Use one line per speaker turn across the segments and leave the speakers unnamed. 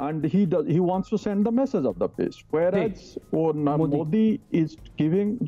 and he wants to send the message of the peace, whereas Modi is giving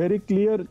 very clear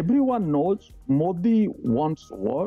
everyone knows Modi wants war।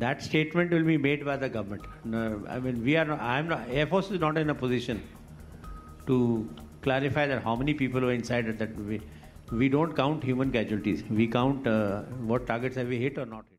That statement will be made by the government. No, I mean, Air Force is not in a position to clarify that how many people were inside at that. We don't count human casualties. We count what targets have we hit or not hit.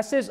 SS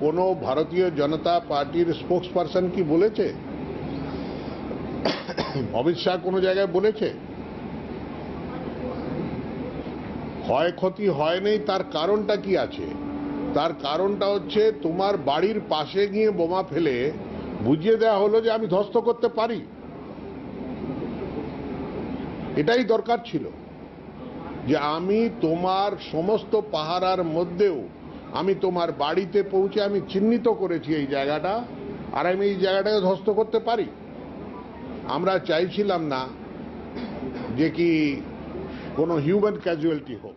কোনো ভারতীয় জনতা পার্টির spokesperson কি বলেছে, অমিত শাহ কোনো জায়গায় বলেছে? ক্ষয়ক্ষতি হয় নাই, তার কারণটা কি আছে? তার কারণটা হচ্ছে তোমার বাড়ির পাশে গিয়ে বোমা ফেলে বুঝিয়ে দেওয়া হলো যে আমি ধ্বস্ত করতে পারি। এটাই দরকার ছিল যে আমি তোমার সমস্ত পাহারার মধ্যেও আমি তোমার বাড়িতে পৌঁছে আমি চিহ্নিত করেছি এই জায়গাটা, আর আমি এই জায়গাটাকে ধ্বস্ত করতে পারি। আমরা চাইছিলাম না যে কি কোনো হিউম্যান ক্যাজুয়ালিটি হোক।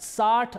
$60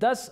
$10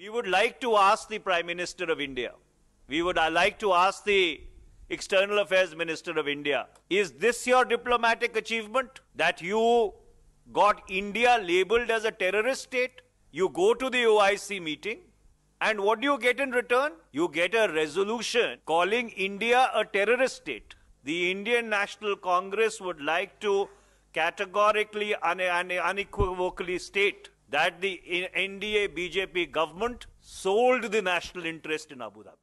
We would like to ask the Prime Minister of India, we would like to ask the External Affairs Minister of India, is this your diplomatic achievement? That you got India labeled as a terrorist state. You go to the OIC meeting, and what do you get in return? You get a resolution calling India a terrorist state. The Indian National Congress would like to categorically and unequivocally state that the NDA BJP government sold the national interest in Abu Dhabi.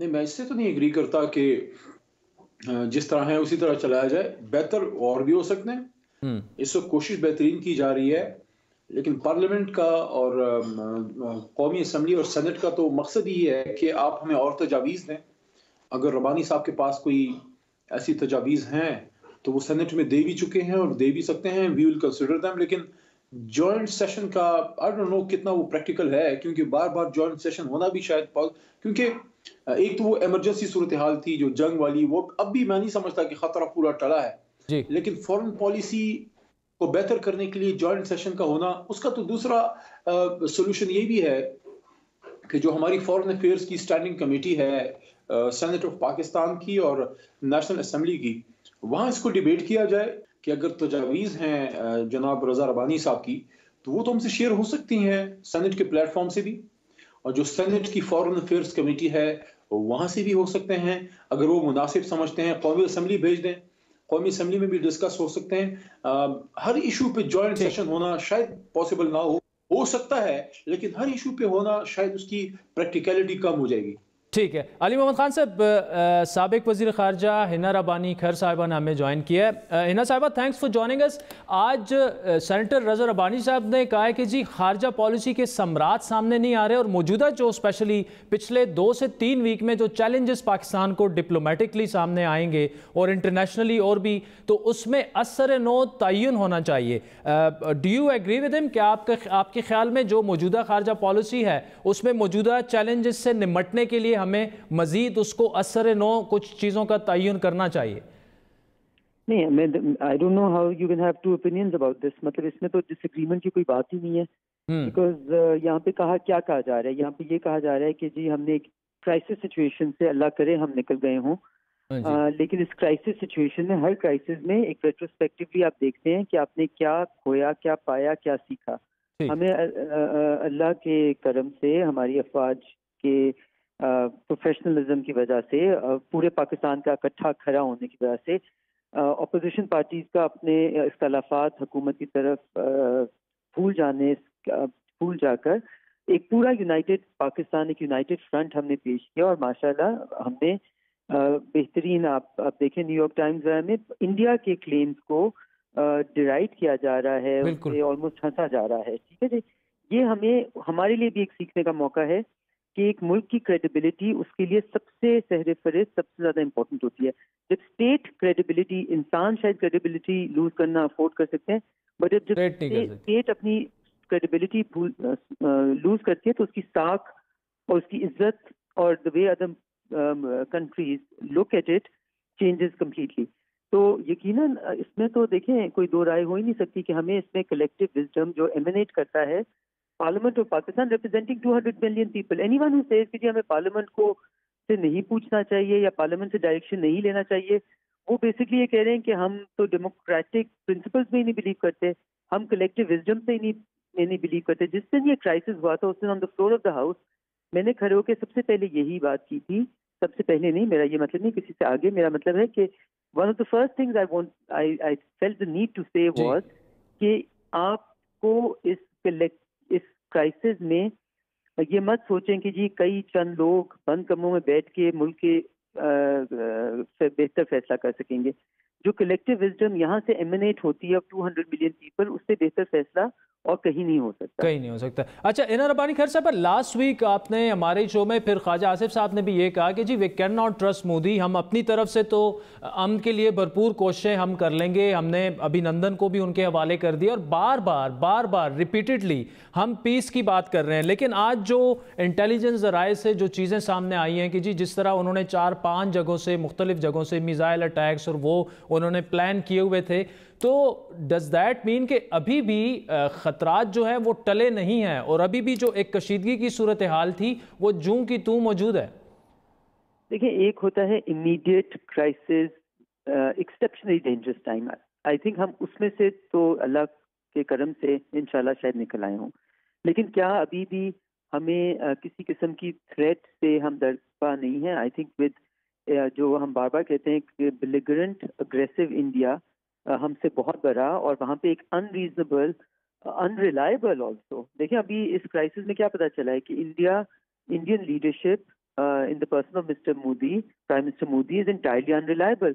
نہیں میں اس سے تو نہیں agri کرتا کہ جس طرح ہے اسی طرح چلایا جائے. بہتر اور بھی ہو سکتے ہیں. اس وقت کوشش بہترین کی جا رہی ہے، لیکن پارلیمنٹ کا اور قومی اسمبلی اور سینٹ کا تو مقصد ہی ہے کہ آپ ہمیں اور تجاویز دیں. اگر ربانی صاحب کے پاس کوئی ایسی تجاویز ہیں تو وہ سینٹ میں دے بھی چکے ہیں اور دے بھی سکتے ہیں. وی ول کنسیڈر دیم. لیکن جوائنٹ سیشن کا آئی ڈونٹ نو کتنا وہ پریکٹیکل ہے، کیونکہ بار بار جوائنٹ سیشن ہونا بھی شاید کیونکہ ایک تو وہ ایمرجنسی صورتحال تھی جو جنگ والی، وہ اب بھی میں نہیں سمجھتا کہ خطرہ پورا ٹلا ہے. لیکن فورن پالیسی کو بہتر کرنے کے لیے جوائنٹ سیشن کا ہونا، اس کا تو دوسرا سولوشن یہ بھی ہے کہ جو ہماری فورن افیئرز کی اسٹینڈنگ کمیٹی ہے سینٹ آف پاکستان کی اور نیشنل اسمبلی کی، وہاں اس کو ڈیبیٹ کیا جائے کہ اگر تجاویز ہیں جناب رضا ربانی صاحب کی تو وہ تو ہم سے شیئر ہو سکتی ہیں سینٹ کے پلیٹ فارم سے بھی، اور جو سینٹ کی فورن افیئرز کمیٹی ہے وہاں سے بھی ہو سکتے ہیں. اگر وہ مناسب سمجھتے ہیں قومی اسمبلی بھیج دیں، قومی اسمبلی میں بھی ڈسکس ہو سکتے ہیں. ہر ایشو پہ جوائنٹ سیشن ہونا شاید پاسبل نہ ہو سکتا ہے، لیکن ہر ایشو پہ ہونا شاید اس کی پریکٹیکلٹی کم ہو جائے گی.
ٹھیک ہے. علی محمد خان صاحب، سابق وزیر خارجہ ہنا ربانی کھر صاحبہ نے ہمیں جوائن کیا ہے. ہنا صاحبہ تھینکس فار جوائننگ اس. آج سینیٹر رضا ربانی صاحب نے کہا ہے کہ جی خارجہ پالیسی کے ثمرات سامنے نہیں آ رہے، اور موجودہ جو اسپیشلی پچھلے 2 سے 3 ویک میں جو چیلنجز پاکستان کو ڈپلومیٹکلی سامنے آئیں گے اور انٹرنیشنلی اور بھی، تو اس میں اثر نو تعین ہونا چاہیے. ڈو یو ایگری ود ہم کہ آپ کے خیال میں جو موجودہ خارجہ پالیسی ہے اس میں موجودہ چیلنجز سے نمٹنے کے لیے ہمیں مزید اس کو اثر نو کچھ چیزوں کا تعین کرنا چاہیے؟
نہیں، I don't know how you can have two opinions about this. مطلب اس میں تو ڈس ایگریمنٹ کی کوئی بات ہی نہیں ہے. بیکاز یہاں پہ کیا کہا جا رہا ہے، یہاں پہ یہ کہا جا رہا ہے کہ جی ہم نے ایک کرائسس سچویشن سے اللہ کرے ہم نکل گئے ہوں، لیکن اس کرائسس سچویشن میں، ہر کرائسس میں ایک ریٹروسپیکٹیولی آپ دیکھتے ہیں کہ آپ نے کیا کھویا، کیا پایا، کیا سیکھا. ہمیں اللہ کے کرم سے، ہماری افواج کے پروفیشنلزم کی وجہ سے، پورے پاکستان کا اکٹھا کھڑا ہونے کی وجہ سے، اپوزیشن پارٹیز کا اپنے اختلافات حکومت کی طرف بھول جا کر ایک پورا یونائٹڈ پاکستان، ایک یونائٹڈ فرنٹ ہم نے پیش کیا. اور ماشاءاللہ ہم نے بہترین، آپ دیکھیں نیو یارک ٹائمز میں انڈیا کے کلیمز کو ڈرائیڈ کیا جا رہا ہے، آلموسٹ ہنسا جا رہا ہے. ٹھیک ہے جی، یہ ہمارے لیے بھی ایک سیکھنے کا موقع ہے کہ ایک ملک کی کریڈیبلٹی اس کے لیے سب سے سہر فہرست، سب سے زیادہ امپورٹنٹ ہوتی ہے. جب اسٹیٹ کریڈیبلٹی، انسان شاید کریڈیبلٹی لوز کرنا افورڈ کر سکتے ہیں، بٹ جب اسٹیٹ اپنی کریڈیبلٹی لوز کرتی ہے تو اس کی ساکھ اور اس کی عزت اور the way other countries look at it changes completely. تو یقیناً اس میں تو دیکھیں کوئی دو رائے ہو ہی نہیں سکتی کہ ہمیں اس میں کلیکٹو وزڈم جو ایمینیٹ کرتا ہے parliament of Pakistan representing 200 million people. Anyone who says سیز کہ جی ہمیں پارلیمنٹ کو سے نہیں پوچھنا چاہیے یا پارلیمنٹ سے ڈائریکشن نہیں لینا چاہیے، وہ بیسکلی یہ کہہ رہے ہیں کہ ہم تو ڈیموکریٹک پرنسپلز میں ہی نہیں بلیو کرتے، ہم کلیکٹو وزڈم سے ہی نہیں بلیو کرتے. جس دن یہ کرائسس ہوا تھا اس دن on the floor of the house میں نے کھڑے ہو کے سب سے پہلے یہی بات کی تھی. سب سے پہلے نہیں، میرا یہ مطلب نہیں کسی سے آگے، میرا مطلب ہے کہ one of the first things I felt the need to say was کہ آپ کو اس کرائسس میں یہ مت سوچیں کہ جی کئی چند لوگ بند کمروں میں بیٹھ کے ملک کے بہتر فیصلہ کر سکیں گے. جو کلیکٹو وزڈم یہاں سے ایمینیٹ ہوتی ہے اب 200 ملین پیپل، اس سے بہتر فیصلہ اور کہیں نہیں ہو سکتا.
کہیں نہیں ہو سکتا. اچھا ہنا ربانی کھر صاحب، لاسٹ ویک آپ نے ہمارے شو میں پھر خواجہ آصف صاحب نے بھی یہ کہا کہ جی we can not trust Modi. ہم اپنی طرف سے تو امن کے لیے بھرپور کوششیں ہم کر لیں گے. ہم نے ابھی نندن کو بھی ان کے حوالے کر دیا اور بار بار ریپیٹڈلی ہم پیس کی بات کر رہے ہیں. لیکن آج جو انٹیلیجنس ذرائع سے جو چیزیں سامنے آئی ہیں کہ جی جس طرح انہوں نے 4-5 جگہوں سے، مختلف جگہوں سے میزائل اٹیکس اور وہ انہوں نے پلان کیے ہوئے تھے، تو ڈز دیٹ مین کہ ابھی بھی خطرات جو ہیں وہ ٹلے نہیں ہیں اور ابھی بھی جو ایک کشیدگی کی صورتحال تھی وہ جوں کی توں موجود ہے؟
دیکھیں، ایک ہوتا ہے immediate crisis, exceptionally dangerous time. I think ہم اس میں سے تو اللہ کے کرم سے انشاءاللہ شاید نکل آئے ہوں. لیکن کیا ابھی بھی ہمیں کسی قسم کی تھریٹ سے ہم درپا نہیں ہیں؟ آئی تھنک ود جو ہم بار بار کہتے ہیں کہ بلیگرنٹ اگریسو انڈیا ہم سے بہت بڑا، اور وہاں پہ ایک انریزنیبل، انریلائبل آلسو. دیکھیں ابھی اس کرائسس میں کیا پتہ چلا ہے کہ Indian leadership in the person of Mr. Modi, Prime Minister Modi, is entirely unreliable.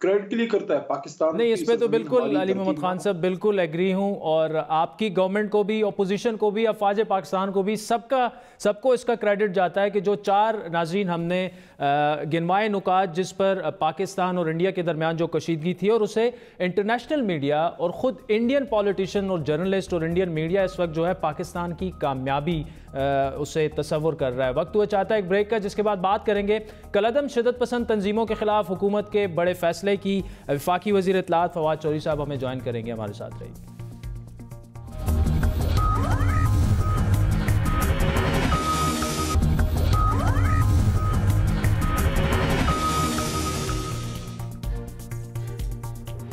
Credit کے لیے کرتا ہے پاکستان.
نہیں، اس پہ تو بالکل علی محمد خان صاحب بالکل ایگری ہوں، اور آپ کی گورنمنٹ کو بھی، اپوزیشن کو بھی، افواج پاکستان کو بھی، سب کو اس کا کریڈٹ جاتا ہے کہ جو 4 ناظرین ہم نے گنوائے نکات جس پر پاکستان اور انڈیا کے درمیان جو کشیدگی تھی، اور اسے انٹرنیشنل میڈیا اور خود انڈین پولیٹیشین اور جرنلسٹ اور انڈین میڈیا اس وقت جو ہے پاکستان کی کامیابی اسے تصور کر رہا ہے. وقت ہوا چاہتا ہے ایک بریک کا، جس کے بعد بات کریں گے کالعدم شدت پسند تنظیموں کے خلاف حکومت کے بڑے فیصلے کی. وفاقی وزیر اطلاعات فواد چودھری صاحب ہمیں جوائن کریں گے، ہمارے ساتھ رہیے.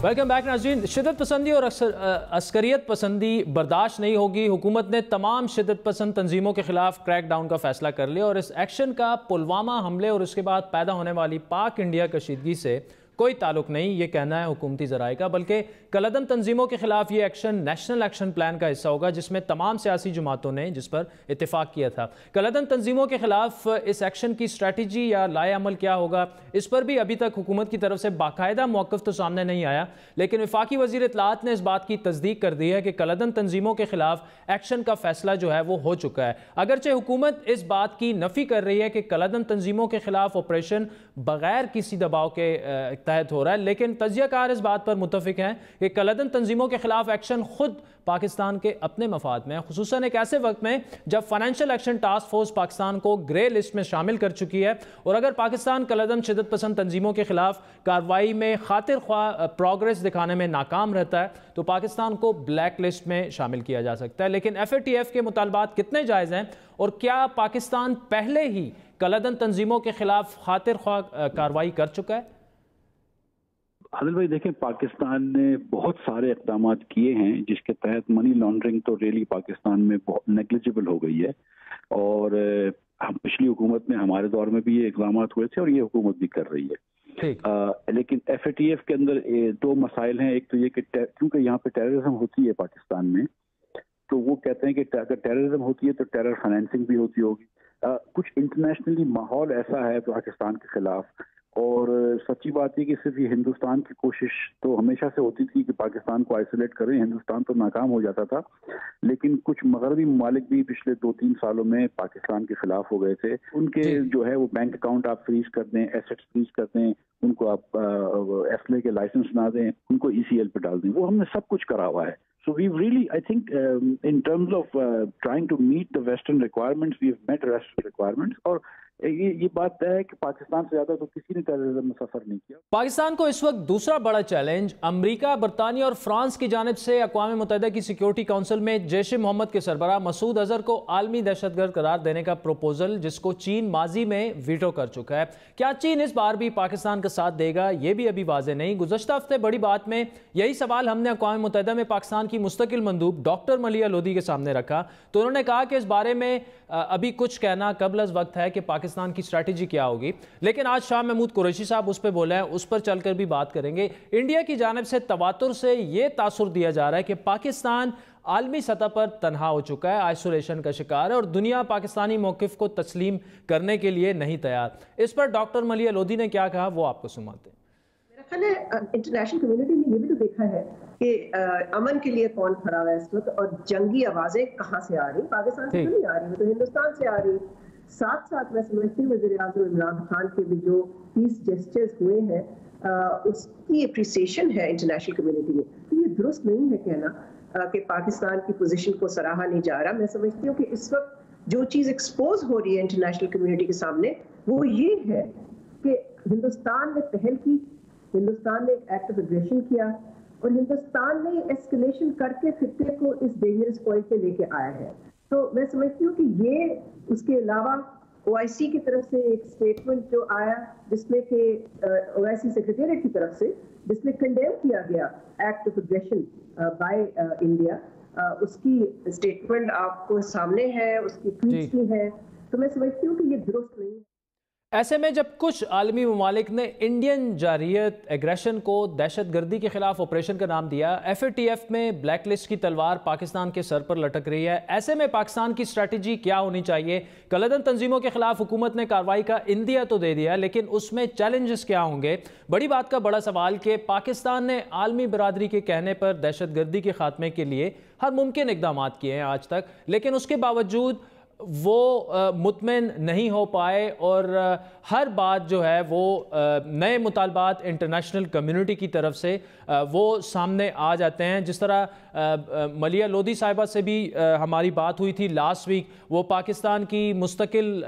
ویلکم بیک ناظرین. شدت پسندی اور عسکریت پسندی برداشت نہیں ہوگی. حکومت نے تمام شدت پسند تنظیموں کے خلاف کریک ڈاؤن کا فیصلہ کر لیا، اور اس ایکشن کا پلوامہ حملے اور اس کے بعد پیدا ہونے والی پاک انڈیا کشیدگی سے کوئی تعلق نہیں، یہ کہنا ہے حکومتی ذرائع کا، بلکہ کالعدم تنظیموں کے خلاف یہ ایکشن نیشنل ایکشن پلان کا حصہ ہوگا، جس میں تمام سیاسی جماعتوں نے جس پر اتفاق کیا تھا. کالعدم تنظیموں کے خلاف اس ایکشن کی اسٹریٹجی یا لائحہ عمل کیا ہوگا، اس پر بھی ابھی تک حکومت کی طرف سے باقاعدہ موقف تو سامنے نہیں آیا، لیکن وفاقی وزیر اطلاعات نے اس بات کی تصدیق کر دی ہے کہ کالعدم تنظیموں کے خلاف ایکشن کا فیصلہ جو ہے وہ ہو چکا ہے. اگرچہ حکومت اس بات کی نفی کر رہی ہے کہ کالعدم تنظیموں کے خلاف آپریشن بغیر کسی دباؤ کے تحت ہو رہا ہے، لیکن تجزیہ کار اس بات پر متفق ہیں کہ کالعدم تنظیموں کے خلاف ایکشن خود پاکستان کے اپنے مفاد میں ہے، خصوصاً ایک ایسے وقت میں جب financial action task force Pakistan کو گرے لسٹ میں شامل کر چکی ہے، اور اگر پاکستان کالعدم شدت پسند تنظیموں کے خلاف کارروائی میں خاطر خواہ پروگریس دکھانے میں ناکام رہتا ہے تو پاکستان کو بلیک لسٹ میں شامل کیا جا سکتا ہے. لیکن FATF کے مطالبات کتنے جائز ہیں، اور کیا پاکستان پہلے ہی کالعدم تنظیموں کے خلاف خاطر خواہ کارروائی کر چکا ہے؟
عادل بھائی دیکھیں، پاکستان نے بہت سارے اقدامات کیے ہیں جس کے تحت منی لانڈرنگ تو ریلی پاکستان میں بہت نیگلیجبل ہو گئی ہے، اور پچھلی حکومت میں ہمارے دور میں بھی یہ اقدامات ہوئے تھے اور یہ حکومت بھی کر رہی ہے. لیکن FATF کے اندر 2 مسائل ہیں. ایک تو یہ کہ کیونکہ یہاں پہ ٹیررزم ہوتی ہے پاکستان میں، تو وہ کہتے ہیں کہ اگر ٹیررزم ہوتی ہے تو ٹیرر فائنینسنگ بھی ہوتی ہوگی. کچھ انٹرنیشنلی ماحول ایسا ہے پاکستان کے خلاف، اور سچی بات ہے کہ صرف یہ ہندوستان کی کوشش تو ہمیشہ سے ہوتی تھی کہ پاکستان کو آئسولیٹ کریں، ہندوستان تو ناکام ہو جاتا تھا، لیکن کچھ مغربی ممالک بھی پچھلے 2-3 سالوں میں پاکستان کے خلاف ہو گئے تھے. ان کے جو ہے وہ بینک اکاؤنٹ آپ فریز کر دیں، ایسٹس فریز کر دیں، ان کو آپ اسلحے کے لائسنس نہ دیں، ان کو ECL پہ ڈال دیں. وہ ہم نے سب کچھ کرا ہوا ہے. So we really, I think, in terms of trying to meet the Western requirements, we have met Western requirements. اور یہ بات طے ہے کہ پاکستان سے زیادہ تو کسی نے ٹیررزم میں سفر نہیں کیا.
پاکستان کو اس وقت دوسرا بڑا چیلنج امریکہ، برطانیہ اور فرانس کی جانب سے اقوام متحدہ کی سیکیورٹی کونسل میں جیش محمد کے سربراہ مسعود اظہر کو عالمی دہشت گرد قرار دینے کا پروپوزل، جس کو چین ماضی میں ویٹو کر چکا ہے. کیا چین اس بار بھی پاکستان کا ساتھ دے گا، یہ بھی ابھی واضح نہیں. گزشتہ ہفتے بڑی بات میں یہی سوال ہم نے اقوام متحدہ میں پاکستان کی مستقل مندوب ڈاکٹر ملیحہ لودھی کے سامنے رکھا، تو انہوں نے کہا کہ اس بارے میں ابھی کچھ کہنا قبل از وقت ہے کہ پاکستان کی اسٹریٹجی کیا ہوگی. لیکن آج شاہ محمود قریشی صاحب اس پہ بولے ہیں، اس پر چل کر بھی بات کریں گے. انڈیا کی جانب سے تواتر سے یہ تاثر دیا جا رہا ہے کہ پاکستان عالمی سطح پر تنہا ہو چکا ہے، آئسولیشن کا شکار ہے، اور دنیا پاکستانی موقف کو تسلیم کرنے کے لیے نہیں تیار. اس پر ڈاکٹر ملیحہ لودھی نے کیا کہا وہ آپ کو سناتے ہیں.
میرا خیال ہے انٹرنیشنل کمیونٹی نے یہ بھی تو دیکھا ہے کہ امن کے لیے کون کھڑا ہوا ہے اس وقت، اور جنگی آوازیں کہاں سے آ رہی، پاکستان سے نہیں آ رہی، تو ہندوستان سے آ رہی. ساتھ ساتھ میں سمجھتی ہوں وزیر اعظم عمران خان کے بھی جو پیس جسچرز ہوئے ہیں اس کی اپریسیشن ہے انٹرنیشنل کمیونٹی میں. یہ درست نہیں ہے کہنا کہ پاکستان کی پوزیشن کو سراہا نہیں جا رہا. میں سمجھتی ہوں کہ اس وقت جو چیز ایکسپوز ہو رہی ہے انٹرنیشنل کمیونٹی کے سامنے وہ یہ ہے کہ ہندوستان نے پہل کی، ہندوستان نے ایک ایکٹ آف اگریشن کیا، اور ہندوستان نے ایسکلیشن کر کے خطے کو اس ڈینجرس پوائنٹ پہ لے کے آیا ہے. تو میں سمجھتی ہوں کہ یہ اس کے علاوہ OIC کی طرف سے ایک سٹیٹمنٹ جو آیا جس میں کہ OIC سیکریٹریٹ کی طرف سے جس میں کنڈیم کیا گیا act of aggression by India, اس کی سٹیٹمنٹ آپ کو سامنے ہے، اس کی ٹویٹس بھی ہے. تو میں سمجھتی ہوں کہ یہ درست نہیں ہے.
ایسے میں جب کچھ عالمی ممالک نے انڈین جارحیت ایگریشن کو دہشت گردی کے خلاف آپریشن کا نام دیا، FATF میں بلیک لسٹ کی تلوار پاکستان کے سر پر لٹک رہی ہے، ایسے میں پاکستان کی اسٹریٹجی کیا ہونی چاہیے؟ کلدن تنظیموں کے خلاف حکومت نے کارروائی کا اندیا تو دے دیا، لیکن اس میں چیلنجز کیا ہوں گے؟ بڑی بات کا بڑا سوال کہ پاکستان نے عالمی برادری کے کہنے پر دہشت گردی کے خاتمے کے لیے ہر ممکن اقدامات کیے ہیں آج تک، لیکن اس کے باوجود وہ مطمئن نہیں ہو پائے اور ہر بات جو ہے وہ نئے مطالبات انٹرنیشنل کمیونٹی کی طرف سے وہ سامنے آ جاتے ہیں. جس طرح ملیہ لودھی صاحبہ سے بھی ہماری بات ہوئی تھی لاسٹ ویک، وہ پاکستان کی مستقل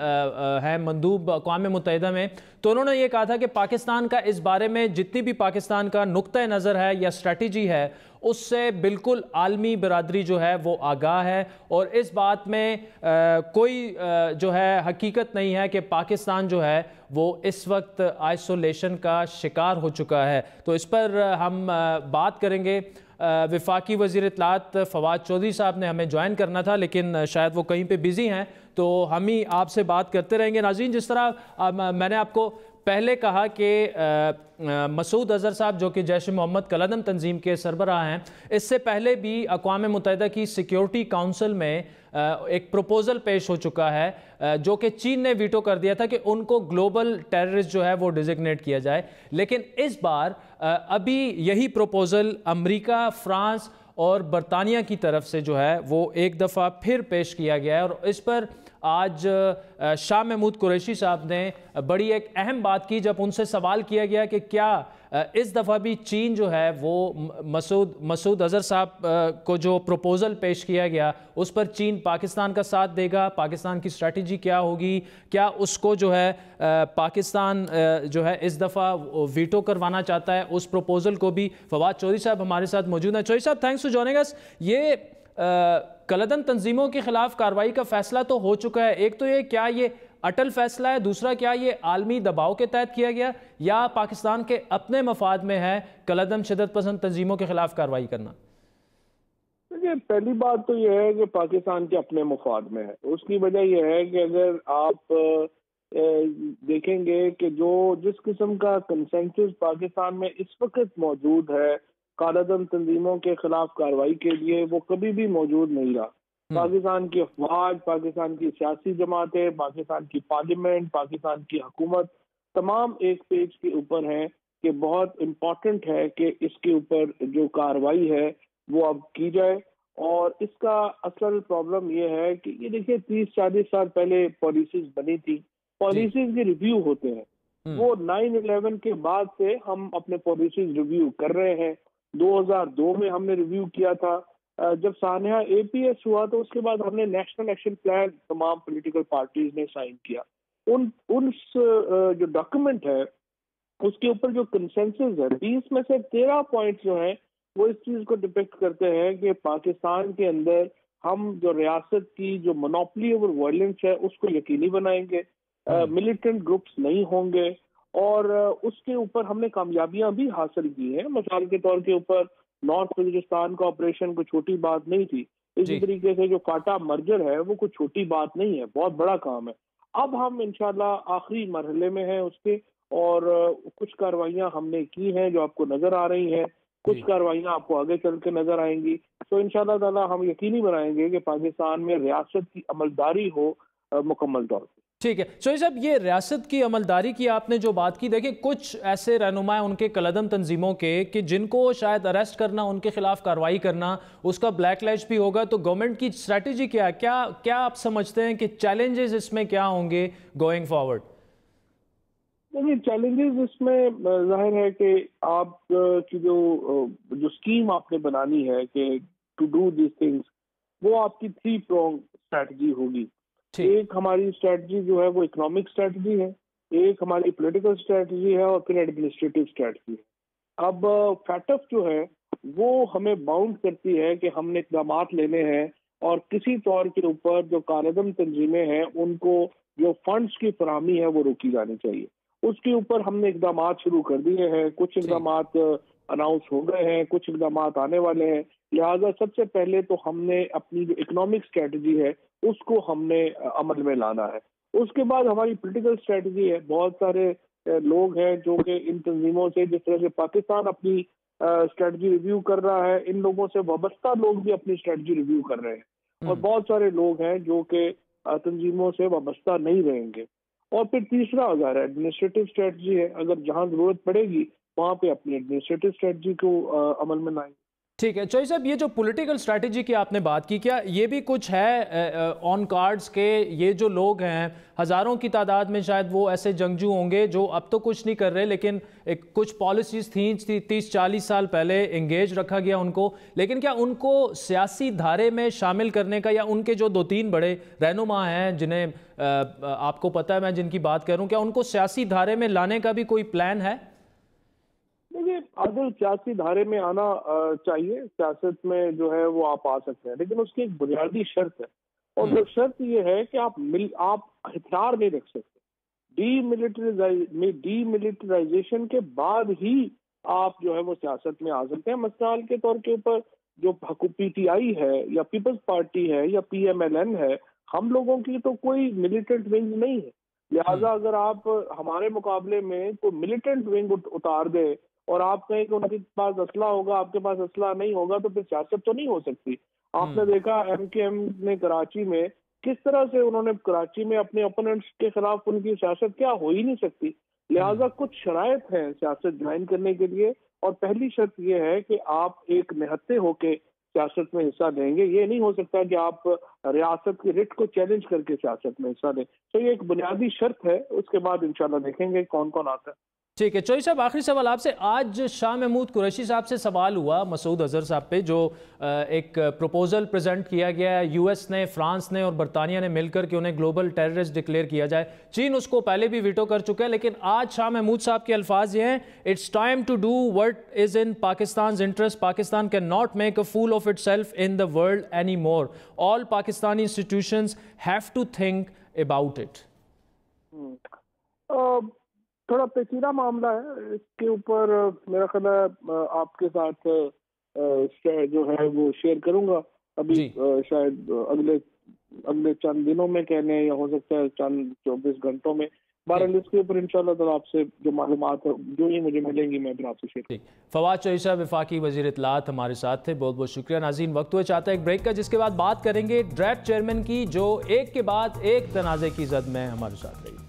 ہے مندوب اقوام متحدہ میں، تو انہوں نے یہ کہا تھا کہ پاکستان کا اس بارے میں جتنی بھی پاکستان کا نقطہ نظر ہے یا اسٹریٹجی ہے اس سے بالکل عالمی برادری جو ہے وہ آگاہ ہے، اور اس بات میں کوئی جو ہے حقیقت نہیں ہے کہ پاکستان جو ہے وہ اس وقت آئسولیشن کا شکار ہو چکا ہے. تو اس پر ہم بات کریں گے. وفاقی وزیر اطلاعات فواد چودھری صاحب نے ہمیں جوائن کرنا تھا لیکن شاید وہ کہیں پہ بزی ہیں، تو ہم ہی آپ سے بات کرتے رہیں گے. ناظرین، جس طرح میں نے آپ کو پہلے کہا کہ مسعود اظہر صاحب جو کہ جیش محمد کلدم تنظیم کے سربراہ ہیں، اس سے پہلے بھی اقوام متحدہ کی سیکیورٹی کونسل میں ایک پروپوزل پیش ہو چکا ہے جو کہ چین نے ویٹو کر دیا تھا کہ ان کو گلوبل ٹیررسٹ جو ہے وہ ڈیزگنیٹ کیا جائے. لیکن اس بار ابھی یہی پروپوزل امریکہ، فرانس اور برطانیہ کی طرف سے جو ہے وہ ایک دفعہ پھر پیش کیا گیا ہے، اور اس پر آج شاہ محمود قریشی صاحب نے بڑی ایک اہم بات کی جب ان سے سوال کیا گیا کہ کیا اس دفعہ بھی چین جو ہے وہ مسعود اظہر صاحب کو جو پروپوزل پیش کیا گیا اس پر چین پاکستان کا ساتھ دے گا، پاکستان کی اسٹریٹجی کیا ہوگی، کیا اس کو جو ہے پاکستان جو ہے اس دفعہ ویٹو کروانا چاہتا ہے اس پروپوزل کو بھی. فواد چودھری صاحب ہمارے ساتھ موجود ہیں. چودھری صاحب، تھینکس فار جوائننگ اس. یہ کلدن تنظیموں کے خلاف کارروائی کا فیصلہ تو ہو چکا ہے، ایک تو یہ کیا یہ اٹل فیصلہ ہے، دوسرا کیا یہ عالمی دباؤ کے تحت کیا گیا یا پاکستان کے اپنے مفاد میں ہے کلدن شدت پسند تنظیموں کے خلاف کارروائی کرنا؟
پہلی بات تو یہ ہے کہ پاکستان کے اپنے مفاد میں ہے. اس کی وجہ یہ ہے کہ اگر آپ دیکھیں گے کہ جس قسم کا کنسنسس پاکستان میں اس وقت موجود ہے کالعدم تنظیموں کے خلاف کارروائی کے لیے، وہ کبھی بھی موجود نہیں رہا. پاکستان کی افواج، پاکستان کی سیاسی جماعتیں، پاکستان کی پارلیمنٹ، پاکستان کی حکومت تمام ایک پیج کے اوپر ہیں کہ بہت امپورٹنٹ ہے کہ اس کے اوپر جو کارروائی ہے وہ اب کی جائے. اور اس کا اصل پرابلم یہ ہے کہ یہ دیکھیے 30-40 سال پہلے پالیسیز بنی تھی، پالیسیز کے ریویو ہوتے ہیں. وہ 9/11 کے بعد سے ہم اپنے پالیسیز ریویو کر رہے ہیں. 2002 میں ہم نے ریویو کیا تھا. جب سانحہ APS ہوا تو اس کے بعد ہم نے نیشنل ایکشن پلان تمام پولیٹیکل پارٹیز نے سائن کیا. ان جو ڈاکیومنٹ ہے اس کے اوپر جو کنسنسس ہے 20 میں سے 13 پوائنٹ جو ہیں وہ اس چیز کو ڈپکٹ کرتے ہیں کہ پاکستان کے اندر ہم جو ریاست کی جو مونوپلی اوور وائلنس ہے اس کو یقینی بنائیں گے، ملیٹنٹ گروپس نہیں ہوں گے، اور اس کے اوپر ہم نے کامیابیاں بھی حاصل کی ہیں. مثال کے طور کے اوپر نارتھ بلوچستان کا آپریشن کوئی چھوٹی بات نہیں تھی. اسی طریقے سے جو فاٹا مرجر ہے وہ کوئی چھوٹی بات نہیں ہے، بہت بڑا کام ہے. اب ہم انشاءاللہ آخری مرحلے میں ہیں اس کے، اور کچھ کارروائیاں ہم نے کی ہیں جو آپ کو نظر آ رہی ہیں، کچھ کارروائیاں آپ کو آگے چل کے نظر آئیں گی. تو انشاءاللہ تعالی ہم یقینی بنائیں گے کہ پاکستان میں ریاست کی عملداری ہو مکمل طور پر.
ٹھیک ہے چودھری صاحب، یہ ریاست کی عملداری کی آپ نے جو بات کی، دیکھیں کچھ ایسے رہنما ہیں ان کے کلدم تنظیموں کے کہ جن کو شاید اریسٹ کرنا، ان کے خلاف کارروائی کرنا، اس کا بلیک لسٹ بھی ہوگا. تو گورنمنٹ کی اسٹریٹجی کیا ہے؟ کیا آپ سمجھتے ہیں کہ چیلنجز اس میں کیا ہوں گے گوئنگ فارورڈ؟
دیکھیے چیلنجز اس میں ظاہر ہے کہ آپ کی جو اسکیم آپ نے بنانی ہے کہ ٹو ڈو دیز تھنگس، وہ آپ کی 3 پرونگ اسٹریٹجی ہوگی. ایک ہماری اسٹریٹجی جو ہے وہ اکنامک اسٹریٹجی ہے، ایک ہماری پولیٹیکل اسٹریٹجی ہے، اور پھر ایڈمنسٹریٹو اسٹریٹجی ہے. اب فیٹف جو ہے وہ ہمیں باؤنڈ کرتی ہے کہ ہم نے اقدامات لینے ہیں، اور کسی طور کے اوپر جو کالعدم تنظیمیں ہیں ان کو جو فنڈز کی فراہمی ہے وہ روکی جانی چاہیے. اس کے اوپر ہم نے اقدامات شروع کر دیے ہیں. کچھ اقدامات اناؤنس ہو گئے ہیں، کچھ اقدامات آنے والے ہیں. لہٰذا سب سے پہلے تو ہم نے اپنی جو اکنامک اسٹریٹجی ہے اس کو ہم نے عمل میں لانا ہے.
اس کے بعد ہماری پولیٹیکل اسٹریٹجی ہے. بہت سارے لوگ ہیں جو کہ ان تنظیموں سے، جس طرح سے پاکستان اپنی اسٹریٹجی ریویو کر رہا ہے، ان لوگوں سے وابستہ لوگ بھی اپنی اسٹریٹجی ریویو کر رہے ہیں، اور بہت سارے لوگ ہیں جو کہ تنظیموں سے وابستہ نہیں رہیں گے. اور پھر تیسرا ظاہر ہے ایڈمنسٹریٹو اسٹریٹجی ہے، اگر جہاں ضرورت پڑے گی وہاں پہ اپنی ایڈمنسٹریٹو اسٹریٹجی کو عمل میں لائیں گے.
ٹھیک ہے چوئی صاحب، یہ جو پولیٹیکل اسٹریٹجی کی آپ نے بات کی، کیا یہ بھی کچھ ہے آن کارڈز کے یہ جو لوگ ہیں ہزاروں کی تعداد میں شاید وہ ایسے جنگجو ہوں گے جو اب تو کچھ نہیں کر رہے، لیکن کچھ پالیسیز تھیں 30-40 سال پہلے انگیج رکھا گیا ان کو، لیکن کیا ان کو سیاسی دھارے میں شامل کرنے کا، یا ان کے جو 2-3 بڑے رہنما ہیں جنہیں آپ کو پتہ ہے میں جن کی بات کروں، کیا ان کو سیاسی دھارے میں لانے کا بھی کوئی پلان ہے؟
دیکھیے عادل، سیاسی دھارے میں آنا چاہیے، سیاست میں جو ہے وہ آپ آ سکتے ہیں، لیکن اس کی ایک بنیادی شرط ہے، اور وہ شرط یہ ہے کہ آپ ہتھیار نہیں رکھ سکتے. ڈی ملٹرائزیشن کے بعد ہی آپ جو ہے وہ سیاست میں آ سکتے ہیں. مثال کے طور کے اوپر جو پی ٹی آئی ہے یا پیپلز پارٹی ہے یا پی ایم ایل این ہے، ہم لوگوں کی تو کوئی ملیٹنٹ ونگ نہیں ہے، لہٰذا اگر آپ ہمارے مقابلے میں کوئی ملیٹنٹ ونگ اتار دے اور آپ کہیں کہ ان کے پاس اسلحہ ہوگا، آپ کے پاس اسلحہ نہیں ہوگا، تو پھر سیاست تو نہیں ہو سکتی. آپ نے دیکھا ایم کے ایم نے کراچی میں کس طرح سے انہوں نے کراچی میں اپنے اوپوننٹس کے خلاف ان کی سیاست کیا ہو ہی نہیں سکتی. لہٰذا کچھ شرائط ہیں سیاست جوائن کرنے کے لیے، اور پہلی شرط یہ ہے کہ آپ ایک نہتے ہو کے سیاست میں حصہ لیں گے. یہ نہیں ہو سکتا کہ آپ ریاست کی رٹ کو چیلنج کر کے سیاست میں حصہ لیں. تو یہ ایک بنیادی شرط ہے، اس کے بعد انشاءاللہ دیکھیں گے کون کون آتا ہے.
ٹھیک ہے چوئی صاحب، آخری سوال آپ سے. آج شاہ محمود قریشی صاحب سے سوال ہوا مسعود اظہر صاحب پہ، جو ایک پروپوزل پریزنٹ کیا گیا ہے یو ایس نے، فرانس نے اور برطانیہ نے مل کر کہ انہیں گلوبل ٹیررسٹ ڈکلیئر کیا جائے. چین اس کو پہلے بھی ویٹو کر چکا ہے، لیکن آج شاہ محمود صاحب کے الفاظ یہ ہیں، it's time to do what is in Pakistan's interest. Pakistan can not make a fool of itself in the world any more. All Pakistani institutions have to think about it.
تھوڑا پیچیدہ معاملہ ہے، اس کے اوپر میرا خیال ہے آپ کے ساتھ جو ہے وہ شیئر کروں گا ابھی، شاید اگلے چند دنوں میں کہنے، یا ہو سکتا ہے چند 24 گھنٹوں میں. بہرحال اس کے اوپر انشاءاللہ تعالیٰ آپ سے جو معلومات جو ہی مجھے ملیں گی میں پھر آپ سے شیئر کروں.
فواد چوئی صاحب وفاقی وزیر اطلاعات ہمارے ساتھ تھے، بہت بہت شکریہ. ناظرین وقت ہوئے چاہتا ہے ایک بریک کا، جس کے بعد بات کریں گے ڈریپ چیئرمین کی، جو ایک کے بعد ایک تنازع کی زد میں ہمارے ساتھ رہی.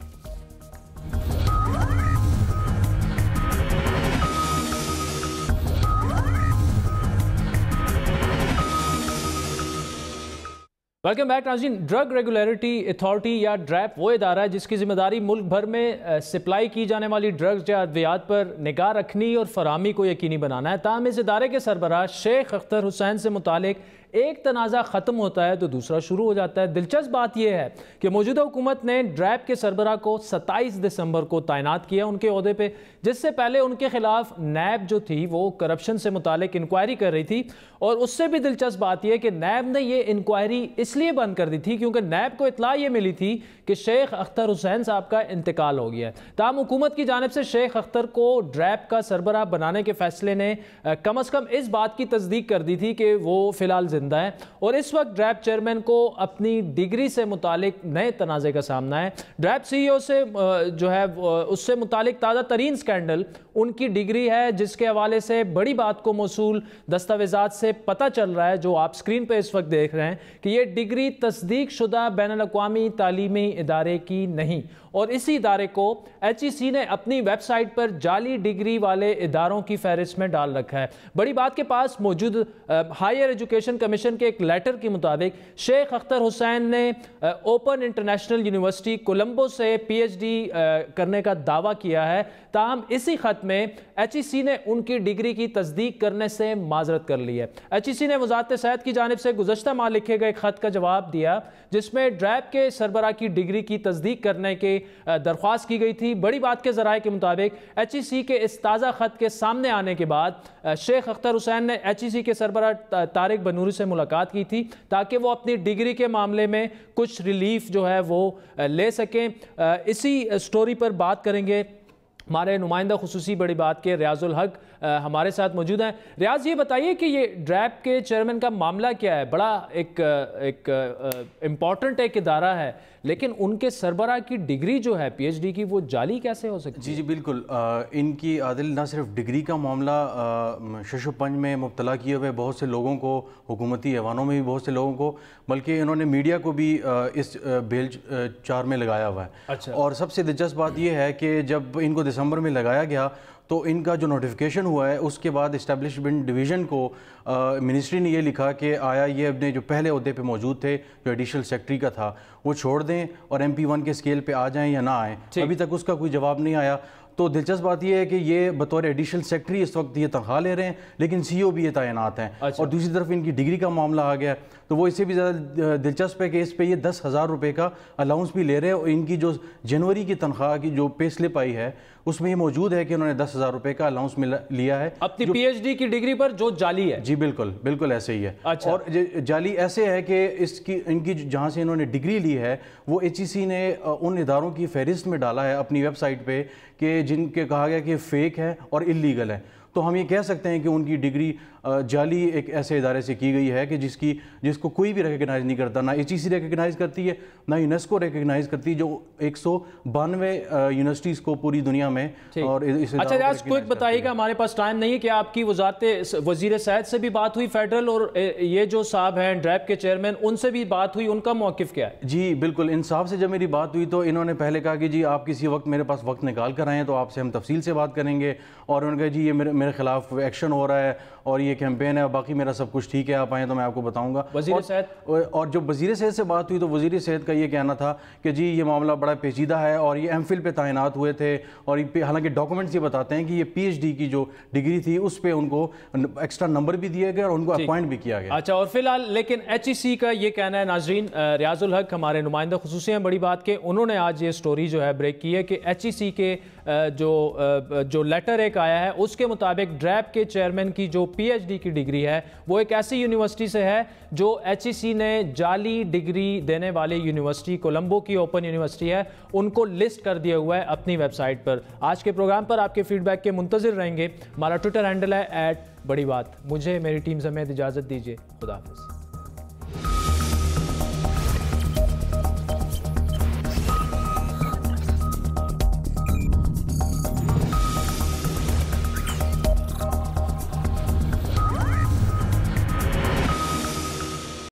ویلکم بیک ناظرین. ڈرگ ریگولیٹری اتھارٹی یا ڈریپ وہ ادارہ ہے جس کی ذمہ داری ملک بھر میں سپلائی کی جانے والی ڈرگز یا ادویات پر نگاہ رکھنی اور فراہمی کو یقینی بنانا ہے. تاہم اس ادارے کے سربراہ شیخ اختر حسین سے متعلق ایک تنازع ختم ہوتا ہے تو دوسرا شروع ہو جاتا ہے. دلچسپ بات یہ ہے کہ موجودہ حکومت نے ڈریپ کے سربراہ کو 27 دسمبر کو تعینات کیا ان کے عہدے پہ، جس سے پہلے ان کے خلاف نیب جو تھی وہ کرپشن سے متعلق انکوائری کر رہی تھی. اور اس سے بھی دلچسپ بات یہ کہ نیب نے یہ انکوائری اس لیے بند کر دی تھی کیونکہ نیب کو اطلاع یہ ملی تھی کہ شیخ اختر حسین صاحب کا انتقال ہو گیا ہے. تاہم حکومت کی جانب سے شیخ اختر کو ڈریپ کا سربراہ بنانے کے فیصلے نے کم از کم اس بات کی تصدیق کر دی تھی کہ وہ فی الحال زندہ ہے، اور اس وقت ڈریپ چیئرمین کو اپنی ڈگری سے متعلق نئے تنازع کا سامنا ہے. ڈریپ سی ای او سے جو ہے اس سے متعلق تازہ ترین سکینڈل ان کی ڈگری ہے، جس کے حوالے سے بڑی بات کو موصول دستاویزات سے پتہ چل رہا ہے جو آپ سکرین پہ اس وقت دیکھ رہے ہیں کہ یہ ڈگری تصدیق شدہ بین الاقوامی تعلیمی ادارے کی نہیں، اور اسی ادارے کو ایچ ای سی نے اپنی ویب سائٹ پر جعلی ڈگری والے اداروں کی فہرست میں ڈال رکھا ہے. بڑی بات کے پاس موجود ہائر ایجوکیشن کمیشن کے ایک لیٹر کے مطابق شیخ اختر حسین نے اوپن انٹرنیشنل یونیورسٹی کولمبو سے پی ایچ ڈی کرنے کا دعویٰ کیا ہے. تاہم اسی خط میں ایچ ای سی نے ان کی ڈگری کی تصدیق کرنے سے معذرت کر لی ہے. ایچ ای سی نے وزارت صحت کی جانب سے گزشتہ ماہ لکھے گئے ایک خط کا جواب دیا جس میں ڈریپ کے سربراہ کی ڈگری کی تصدیق کرنے کے درخواست کی گئی تھی. بڑی بات کے ذرائع کے مطابق ایچ ای سی کے اس تازہ خط کے سامنے آنے کے بعد شیخ اختر حسین نے ایچ ای سی کے سربراہ طارق بنوری سے ملاقات کی تھی تاکہ وہ اپنی ڈگری کے معاملے میں کچھ ریلیف جو ہے وہ لے سکیں. اسی سٹوری پر بات کریں گے ہمارے نمائندہ خصوصی بڑی بات کے ریاض الحق ہمارے ساتھ موجود ہیں. ریاض یہ بتائیے کہ یہ ڈریپ کے چیئرمین کا معاملہ کیا ہے؟ بڑا ایک امپورٹنٹ ایک ادارہ ہے لیکن ان کے سربراہ کی ڈگری جو ہے پی ایچ ڈی کی وہ جعلی کیسے ہو سکتی ہے؟
جی بالکل، ان کی عادل نہ صرف ڈگری کا معاملہ شش و پنج میں مبتلا کیے ہوئے بہت سے لوگوں کو، حکومتی ایوانوں میں بھی بہت سے لوگوں کو، بلکہ انہوں نے میڈیا کو بھی اس بیل چار میں لگایا ہوا ہے۔ اور سب سے دلچسپ بات یہ ہے کہ جب ان کو دسمبر میں لگایا گیا تو ان کا جو نوٹیفیکیشن ہوا ہے اس کے بعد اسٹیبلشمنٹ ڈویژن کو منسٹری نے یہ لکھا کہ آیا یہ اپنے جو پہلے عہدے پہ موجود تھے، جو ایڈیشنل سیکرٹری کا تھا، وہ چھوڑ دیں اور MP1 کے اسکیل پہ آ جائیں یا نہ آئیں۔ ابھی تک اس کا کوئی جواب نہیں آیا۔ تو دلچسپ بات یہ ہے کہ یہ بطور ایڈیشنل سیکرٹری اس وقت یہ تنخواہ لے رہے ہیں، لیکن سی او بھی یہ تعینات ہیں۔ اور دوسری طرف ان کی ڈگری کا معاملہ آ گیا، تو وہ اس سے بھی زیادہ دلچسپ ہے کہ اس پہ یہ 10,000 روپے کا الاؤنس بھی لے رہے ہیں، اور ان کی جو جنوری کی تنخواہ کی جو پے سلپ آئی ہے اس میں یہ موجود ہے کہ انہوں نے 10,000 روپے کا الاؤنس لیا ہے
اپنی پی ایچ ڈی کی ڈگری پر، جو جعلی ہے۔
جی بالکل بالکل ایسے ہی ہے۔ اور جعلی ایسے ہے کہ ان کی جہاں سے انہوں نے ڈگری لی ہے وہ HEC نے ان اداروں کی فہرست میں ڈالا ہے اپنی ویب سائٹ پہ کہ جن کے کہا گیا کہ فیک ہے اور اللیگل ہے۔ تو ہم یہ کہہ سکتے ہیں کہ ان کی ڈگری جعلی ایک ایسے ادارے سے کی گئی ہے کہ جس کو کوئی بھی ریکگنائز نہیں کرتا، نہ HEC ریکگنائز کرتی ہے، نہ یونیسکو ریکگنائز کرتی ہے، جو 192 یونیورسٹیز کو پوری دنیا میں۔ اور
اچھا ریاض کوئک بتائیے گا، ہمارے پاس ٹائم نہیں ہے، کہ آپ کی وزارت وزیر صحت سے بھی بات ہوئی فیڈرل، اور یہ جو صاحب ہیں ڈریپ کے چیئرمین ان سے بھی بات ہوئی، ان کا موقف کیا ہے؟
جی بالکل، ان صاحب سے جب میری بات ہوئی تو انہوں نے پہلے کہا کہ جی آپ کسی وقت میرے پاس وقت نکال کر آئیں تو آپ سے ہم تفصیل سے بات کریں گے، اور انہوں نے کہا جی یہ میرے خلاف ایکشن ہو رہا ہے اور یہ کیمپین ہے، باقی میرا سب کچھ ٹھیک ہے، آپ آئیں تو میں آپ کو بتاؤں گا۔
وزیر صحت
اور جب وزیر صحت سے بات ہوئی تو وزیر صحت کا یہ کہنا تھا کہ جی یہ معاملہ بڑا پیچیدہ ہے، اور یہ MPhil پہ تعینات ہوئے تھے، اور حالانکہ ڈاکومنٹس یہ بتاتے ہیں کہ یہ PhD کی جو ڈگری تھی اس پہ ان کو ایکسٹرا نمبر بھی دیے گئے اور ان کو اپوائنٹ بھی کیا گیا۔
اچھا، اور فی الحال لیکن HEC کا یہ کہنا ہے، ناظرین ریاض الحق ہمارے نمائندہ خصوصی ہیں بڑی بات کہ انہوں نے آج یہ سٹوری جو ہے بریک کی ہے کہ HEC کے جو لیٹر ایک آیا ہے اس کے مطابق ڈریپ کے چیئرمین کی جو PhD کی ڈگری ہے وہ ایک ایسی یونیورسٹی سے ہے جو HEC نے جعلی ڈگری دینے والی یونیورسٹی، کولمبو کی اوپن یونیورسٹی ہے، ان کو لسٹ کر دیا ہوا ہے اپنی ویب سائٹ پر۔ آج کے پروگرام پر آپ کے فیڈ بیک کے منتظر رہیں گے۔ ہمارا ٹویٹر ہینڈل ہے @بڑی بات۔ مجھے میری ٹیم سمیت اجازت دیجیے، خدا حافظ۔